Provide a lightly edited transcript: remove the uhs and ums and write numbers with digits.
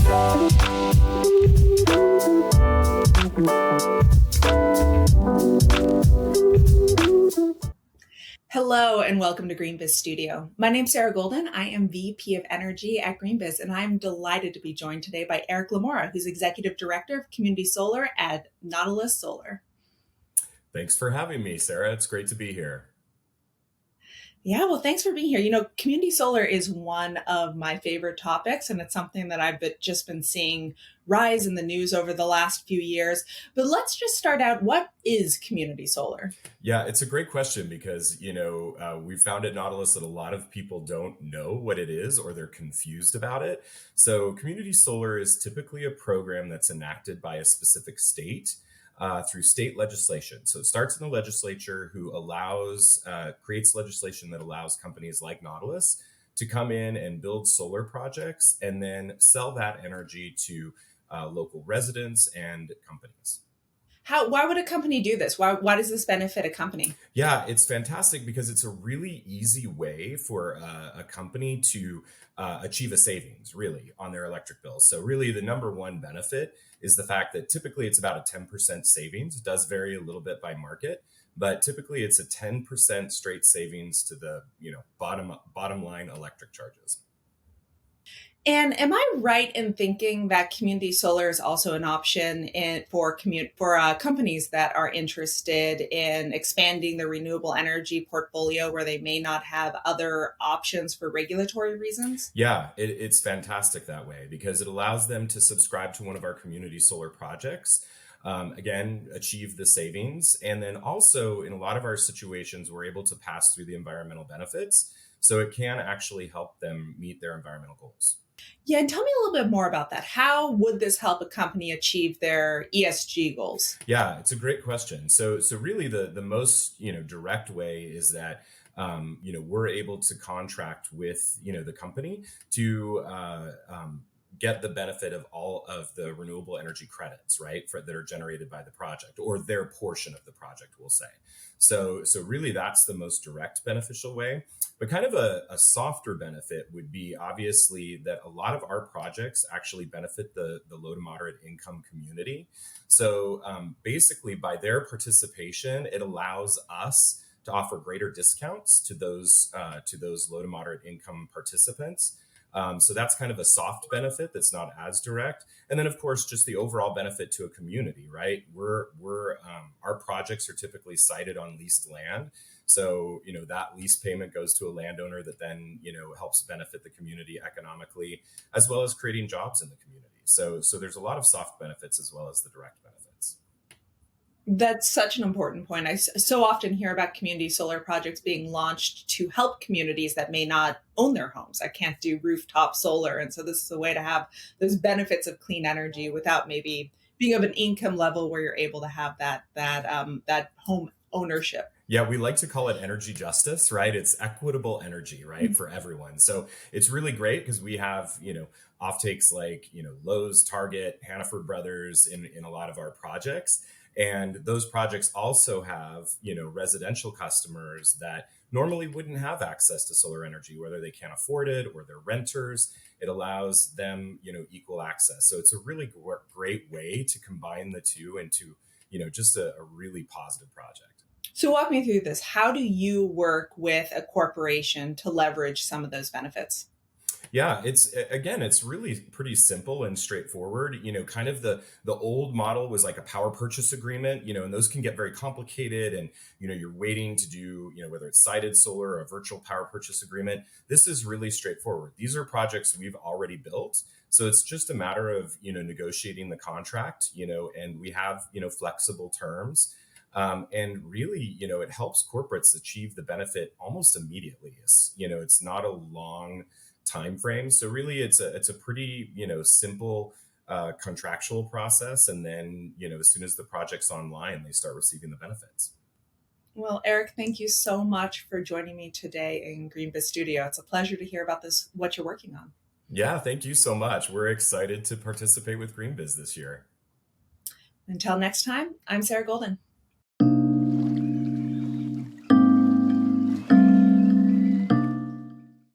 Hello and welcome to GreenBiz Studio. My name's Sarah Golden. I am VP of Energy at GreenBiz, and I'm delighted to be joined today by LaMora, who's Executive Director of Community Solar at Nautilus Solar. Thanks for having me, Sarah. It's great to be here. Yeah, well, thanks for being here. You know, community solar is one of my favorite topics, and it's something that I've just been seeing rise in the news over the last few years. But let's just start out. What is community solar? Yeah, it's a great question because, we found at Nautilus that a lot of people don't know what it is or they're confused about it. So community solar is typically a program that's enacted by a specific state. Through state legislation. So it starts in the legislature who creates legislation that allows companies like Nautilus to come in and build solar projects and then sell that energy to local residents and companies. Why would a company do this? Why does this benefit a company? Yeah, it's fantastic because it's a really easy way for a company to achieve a savings, really, on their electric bills. So really, the number one benefit is the fact that typically it's about a 10% savings. It does vary a little bit by market, but typically it's a 10% straight savings to the bottom line electric charges. And am I right in thinking that community solar is also an option for companies that are interested in expanding their renewable energy portfolio where they may not have other options for regulatory reasons? Yeah, it's fantastic that way because it allows them to subscribe to one of our community solar projects. Again, achieve the savings. And then also in a lot of our situations, we're able to pass through the environmental benefits. So it can actually help them meet their environmental goals. Yeah, and tell me a little bit more about that. How would this help a company achieve their ESG goals? Yeah, it's a great question. So really the most, direct way is that, we're able to contract with, the company to get the benefit of all of the renewable energy credits, right, that are generated by the project or their portion of the project, we'll say. So really that's the most direct beneficial way. But kind of a softer benefit would be obviously that a lot of our projects actually benefit the low to moderate income community. So basically by their participation, it allows us to offer greater discounts to those low to moderate income participants. So that's kind of a soft benefit that's not as direct. And then, of course, just the overall benefit to a community, right? Our projects are typically sited on leased land. So, that lease payment goes to a landowner that then, helps benefit the community economically, as well as creating jobs in the community. So there's a lot of soft benefits as well as the direct benefits. That's such an important point. I so often hear about community solar projects being launched to help communities that may not own their homes. I can't do rooftop solar. And so this is a way to have those benefits of clean energy without maybe being of an income level where you're able to have that home ownership. Yeah, we like to call it energy justice, right? It's equitable energy, right, for everyone. So it's really great because we have, offtakes like, Lowe's, Target, Hannaford Brothers in a lot of our projects. And those projects also have, residential customers that normally wouldn't have access to solar energy, whether they can't afford it or they're renters. It allows them, equal access. So it's a really great way to combine the two into, just a really positive project. So walk me through this. How do you work with a corporation to leverage some of those benefits? Yeah, it's really pretty simple and straightforward. Kind of the old model was like a power purchase agreement, and those can get very complicated and, you're waiting to do, whether it's sited solar or a virtual power purchase agreement. This is really straightforward. These are projects we've already built. So it's just a matter of, negotiating the contract, and we have, flexible terms. And really, it helps corporates achieve the benefit almost immediately. It's not a long time frame. So really, it's a pretty, simple contractual process. And then, as soon as the project's online, they start receiving the benefits. Well, Eric, thank you so much for joining me today in GreenBiz Studio. It's a pleasure to hear about what you're working on. Yeah, thank you so much. We're excited to participate with GreenBiz this year. Until next time, I'm Sarah Golden.